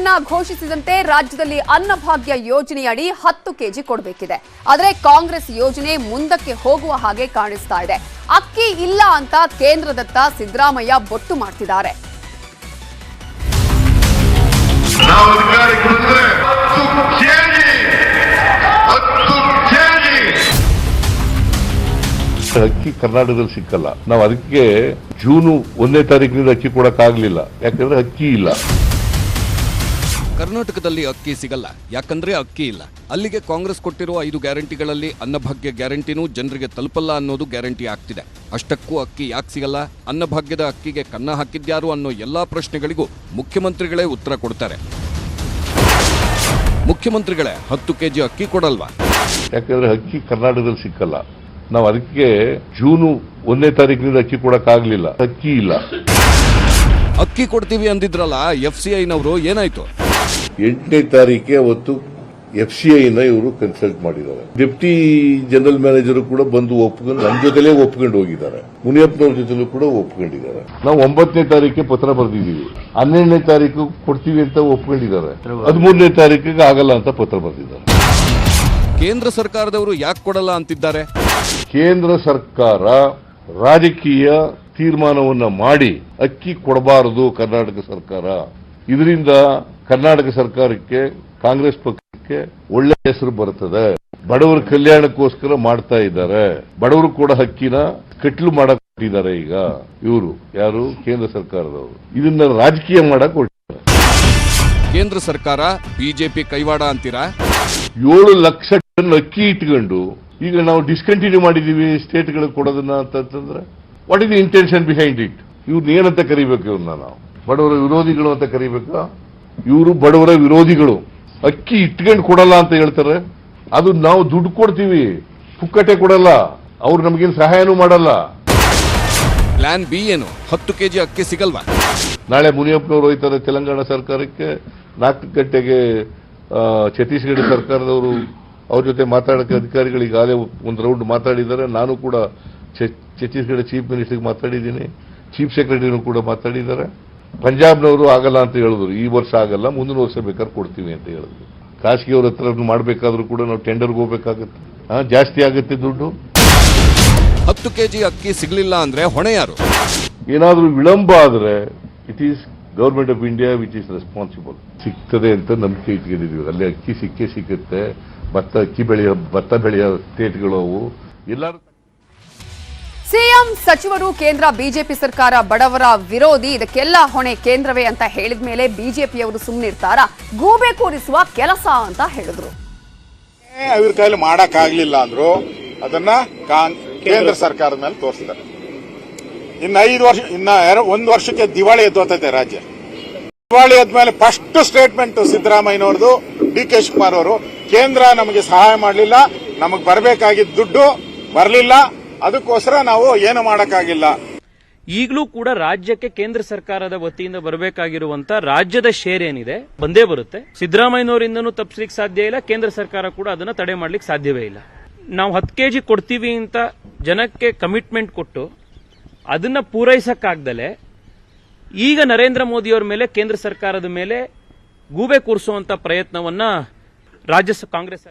ಅನ್ನ ಘೋಷಿಸಿದಂತೆ ರಾಜ್ಯದಲ್ಲಿ ಅನ್ನಭಾಗ್ಯ ಯೋಜನೆಯಡಿ 10 ಕೆಜಿ ಕೊಡಬೇಕಿದೆ. ಆದರೆ ಕಾಂಗ್ರೆಸ್ ಯೋಜನೆ ಮುಂದಕ್ಕೆ ಹೋಗುವ ಹಾಗೆ ಕಾಣಿಸ್ತಾ ಇದೆ. ಅಕ್ಕಿ ಇಲ್ಲ ಅಂತ ಕೇಂದ್ರದತ್ತ ಸಿದ್ದರಾಮಯ್ಯ ಬೊಟ್ಟು ಮಾಡ್ತಿದ್ದಾರೆ. ಅಕ್ಕಿ ಕರ್ನಾಟಕದಲ್ಲಿ ಸಿಕ್ಕಲ್ಲ. ನಾವು ಅದಕ್ಕೆ ಜೂನ್ 1ನೇ ತಾರೀಕಿನಿಂದ ಅಕ್ಕಿ ಕೊಡಕ್ಕಾಗ್ಲಿಲ್ಲ, ಯಾಕಂದ್ರೆ ಅಕ್ಕಿ ಇಲ್ಲ. ಕರ್ನಾಟಕದಲ್ಲಿ ಅಕ್ಕಿ ಸಿಗಲ್ಲ, ಯಾಕಂದ್ರೆ ಅಕ್ಕಿ ಇಲ್ಲ. ಅಲ್ಲಿಗೆ ಕಾಂಗ್ರೆಸ್ ಕೊಟ್ಟಿರುವ 5 ಗ್ಯಾರಂಟಿಗಳಲ್ಲಿ ಅನ್ನಭಾಗ್ಯ ಗ್ಯಾರಂಟಿನೂ ಜನರಿಗೆ ತಲುಪಲ್ಲ ಅನ್ನೋದು ಗ್ಯಾರಂಟಿ ಆಗ್ತಿದೆ. ಅಷ್ಟಕ್ಕೂ ಅಕ್ಕಿ ಯಾಕೆ ಸಿಗಲ್ಲ, ಅನ್ನಭಾಗ್ಯದ ಅಕ್ಕಿಗೆ ಕನ್ನ ಹಾಕಿದ್ಯಾರು ಅನ್ನೋ ಎಲ್ಲಾ ಪ್ರಶ್ನೆಗಳಿಗೂ ಮುಖ್ಯಮಂತ್ರಿಗಳೇ ಉತ್ತರ ಕೊಡ್ತಾರೆ. ಮುಖ್ಯಮಂತ್ರಿಗಳೇ 10 ಕೆಜಿ ಅಕ್ಕಿ ಕೊಡಲ್ವಾ? ಯಾಕಂದ್ರೆ ಅಕ್ಕಿ ಕರ್ನಾಟಕದಲ್ಲಿ ಸಿಕ್ಕಲ್ಲ. ನಾವು ಅದಕ್ಕೆ ಜೂನ್ 1ನೇ ತಾರೀಕಿನಿಂದ ಅಕ್ಕಿ ಕೊಡಕ್ಕಾಗ್ಲಿಲ್ಲ, ಅಕ್ಕಿ ಇಲ್ಲ. ಅಕ್ಕಿ ಕೊಡ್ತೀವಿ ಅಂದಿದ್ರಲ್ಲ FCIನವರು, ಏನಾಯ್ತು? 8ನೇ ತಾರೀಕೆ ಅವತ್ತು FCIನ ಇವರು ಕನ್ಸಲ್ಟ್ ಮಾಡಿದ್ದಾರೆ. ಡೆಪ್ಟಿ ಜನರಲ್ ಮ್ಯಾನೇಜರ್ ಕೂಡ ಬಂದು ಒಪ್ಕೊಂಡು ನನ್ನ ಜೊತೆಲೇ ಒಪ್ಕೊಂಡು ಹೋಗಿದ್ದಾರೆ. ಮುನಿಯಪ್ಪನವ್ರ ಜೊತೆಲೂ ಕೂಡ ಒಪ್ಕೊಂಡಿದ್ದಾರೆ. ನಾವು 9ನೇ ತಾರೀಕಿಗೆ ಪತ್ರ ಬರೆದಿದ್ದೀವಿ. 12ನೇ ತಾರೀಕು ಕೊಡ್ತೀವಿ ಅಂತ ಒಪ್ಕೊಂಡಿದ್ದಾರೆ. 13ನೇ ತಾರೀಕಿಗೆ ಆಗಲ್ಲ ಅಂತ ಪತ್ರ ಬರೆದಿದ್ದಾರೆ. ಕೇಂದ್ರ ಸರ್ಕಾರದವರು ಯಾಕೆ ಕೊಡಲ್ಲ ಅಂತಿದ್ದಾರೆ? ಕೇಂದ್ರ ಸರ್ಕಾರ ರಾಜಕೀಯ ತೀರ್ಮಾನವನ್ನ ಮಾಡಿ ಅಕ್ಕಿ ಕೊಡಬಾರದು ಕರ್ನಾಟಕ ಸರ್ಕಾರ. ಇದರಿಂದ ಕರ್ನಾಟಕ ಸರ್ಕಾರಕ್ಕೆ, ಕಾಂಗ್ರೆಸ್ ಪಕ್ಷಕ್ಕೆ ಒಳ್ಳೆ ಹೆಸರು ಬರುತ್ತದೆ. ಬಡವರ ಕಲ್ಯಾಣಕ್ಕೋಸ್ಕರ ಮಾಡ್ತಾ ಇದ್ದಾರೆ. ಬಡವರು ಕೂಡ ಅಕ್ಕಿನ ಕಟ್ಲು ಮಾಡಕ್ ಕೊಟ್ಟಿದ್ದಾರೆ. ಈಗ ಇವರು ಯಾರು, ಕೇಂದ್ರ ಸರ್ಕಾರದವರು ಇದನ್ನ ರಾಜಕೀಯ ಮಾಡಕ್ ಹೊರಟಿದ್ದಾರೆ. ಕೇಂದ್ರ ಸರ್ಕಾರ ಬಿಜೆಪಿ ಕೈವಾಡ ಅಂತೀರಾ? 7 ಲಕ್ಷ ಟನ್ ಅಕ್ಕಿ ಇಟ್ಕೊಂಡು ಈಗ ನಾವು ಡಿಸ್ಕಂಟಿನ್ಯೂ ಮಾಡಿದೀವಿ ಸ್ಟೇಟ್ಗಳಿಗೆ ಕೊಡೋದನ್ನ ಅಂತಂದ್ರೆ what is the intention behind it? ಇವ್ರನ್ನ ಏನಂತ ಕರಿಬೇಕು? ಇವ್ರನ್ನ ನಾವು ಬಡವರ ವಿರೋಧಿಗಳು ಅಂತ ಕರಿಬೇಕಾ? ಇವರು ಬಡವರ ವಿರೋಧಿಗಳು. ಅಕ್ಕಿ ಇಟ್ಕೊಂಡು ಕೊಡಲ್ಲ ಅಂತ ಹೇಳ್ತಾರೆ. ಅದು ನಾವು ದುಡ್ಡು ಕೊಡ್ತೀವಿ, ಪುಕ್ಕಟೆ ಕೊಡಲ್ಲ. ಅವ್ರು ನಮಗೇನು ಸಹಾಯನೂ ಮಾಡಲ್ಲ. ಪ್ಲಾನ್ ಬಿ ಏನು? 10 ಕೆಜಿ ಅಕ್ಕಿ ಸಿಗಲ್ವಾ? ನಾಳೆ ಮುನಿಯಪ್ಪನವರು ಹೋಯ್ತಾರೆ ತೆಲಂಗಾಣ ಸರ್ಕಾರಕ್ಕೆ. 4 ಗಂಟೆಗೆ ಛತ್ತೀಸ್ಗಢ ಸರ್ಕಾರದವರು ಅವ್ರ ಜೊತೆ ಮಾತಾಡಕ್ಕೆ ಅಧಿಕಾರಿಗಳು ಈಗಾಗಲೇ ಒಂದು ರೌಂಡ್ ಮಾತಾಡಿದ್ದಾರೆ. ನಾನು ಕೂಡ ಛತ್ತೀಸ್ಗಢ ಚೀಫ್ ಮಿನಿಸ್ಟರ್ಗೆ ಮಾತಾಡಿದ್ದೀನಿ, ಚೀಫ್ ಸೆಕ್ರೆಟರಿನೂ ಕೂಡ ಮಾತಾಡಿದ್ದಾರೆ. ಪಂಜಾಬ್ನವರು ಆಗಲ್ಲ ಅಂತ ಹೇಳಿದ್ರು, ಈ ವರ್ಷ ಆಗಲ್ಲ, ಮುಂದಿನ ವರ್ಷ ಬೇಕಾದ್ರೆ ಕೊಡ್ತೀವಿ ಅಂತ ಹೇಳಿದ್ರು. ಖಾಸಗಿಯವ್ರ ಹತ್ರ ಮಾಡಬೇಕಾದ್ರೂ ಕೂಡ ನಾವು ಟೆಂಡರ್ಗೆ ಹೋಗ್ಬೇಕಾಗುತ್ತೆ, ಜಾಸ್ತಿ ಆಗುತ್ತೆ ದುಡ್ಡು. 10 ಕೆಜಿ ಅಕ್ಕಿ ಸಿಗಲಿಲ್ಲ ಅಂದ್ರೆ ಹೊಣೆ ಯಾರು? ಏನಾದ್ರೂ ವಿಳಂಬ ಆದ್ರೆ it is government of India which is responsible. ಸಿಗ್ತದೆ ಅಂತ ನಂಬಿಕೆ ಇಟ್ಕೊಂಡಿದ್ದೀವಿ. ಅಲ್ಲಿ ಅಕ್ಕಿ ಸಿಕ್ಕೇ ಭತ್ತ ಬೆಳೆಯೋ ಸ್ಟೇಟ್ಗಳು ಅವು ಎಲ್ಲರೂ. ಸಿಎಂ ಸಚಿವರು ಕೇಂದ್ರ ಬಿಜೆಪಿ ಸರ್ಕಾರ ಬಡವರ ವಿರೋಧಿ, ಇದಕ್ಕೆಲ್ಲ ಹೊಣೆ ಕೇಂದ್ರವೇ ಅಂತ ಹೇಳಿದ ಮೇಲೆ ಬಿಜೆಪಿಯವರು ಸುಮ್ಮನಿರ್ತಾರಾ? ಗೂಬೆ ಕೂರಿಸುವ ಕೆಲಸ ಅಂತ ಹೇಳಿದ್ರು. ಅವ್ರ ಕೈಲಿ ಮಾಡಕ್ಕಾಗ್ಲಿಲ್ಲ ಅಂದ್ರು ಅದನ್ನ ಕೇಂದ್ರ ಸರ್ಕಾರದ ಮೇಲೆ ತೋರಿಸಿದ್ದಾರೆ. ಇನ್ನು 5 ವರ್ಷ, ಇನ್ನ 1 ವರ್ಷಕ್ಕೆ ದಿವಾಳಿ ಎದ್ದೋತೈತೆ ರಾಜ್ಯ. ದಿವಾಳಿ ಆದ್ಮೇಲೆ ಫಸ್ಟ್ ಸ್ಟೇಟ್ಮೆಂಟ್ ಸಿದ್ದರಾಮಯ್ಯನವ್ರದ್ದು, DK ಶಿವಕುಮಾರ್ ಅವರು, ಕೇಂದ್ರ ನಮಗೆ ಸಹಾಯ ಮಾಡಲಿಲ್ಲ, ನಮಗೆ ಬರಬೇಕಾಗಿದ್ದ ದುಡ್ಡು ಬರಲಿಲ್ಲ, ಅದಕ್ಕೋಸ್ಕರ ನಾವು ಏನು ಮಾಡಕ್ಕಾಗಿಲ್ಲ. ಈಗಲೂ ಕೂಡ ರಾಜ್ಯಕ್ಕೆ ಕೇಂದ್ರ ಸರ್ಕಾರದ ವತಿಯಿಂದ ಬರಬೇಕಾಗಿರುವಂತ ರಾಜ್ಯದ ಶೇರ್ ಏನಿದೆ ಬಂದೇ ಬರುತ್ತೆ. ಸಿದ್ದರಾಮಯ್ಯನವರಿಂದನೂ ತಪ್ಪಿಸ್ಲಿಕ್ಕೆ ಸಾಧ್ಯ ಇಲ್ಲ, ಕೇಂದ್ರ ಸರ್ಕಾರ ಕೂಡ ಅದನ್ನ ತಡೆ ಮಾಡ್ಲಿಕ್ಕೆ ಸಾಧ್ಯವೇ ಇಲ್ಲ. ನಾವು 10 ಕೆಜಿ ಕೊಡ್ತೀವಿ ಅಂತ ಜನಕ್ಕೆ ಕಮಿಟ್ಮೆಂಟ್ ಕೊಟ್ಟು ಅದನ್ನ ಪೂರೈಸಕ್ಕಾಗ್ದಲೆ ಈಗ ನರೇಂದ್ರ ಮೋದಿಯವರ ಮೇಲೆ, ಕೇಂದ್ರ ಸರ್ಕಾರದ ಮೇಲೆ ಗೂಬೆ ಕೂರಿಸುವಂತ ಪ್ರಯತ್ನವನ್ನ ರಾಜ್ಯ ಕಾಂಗ್ರೆಸ್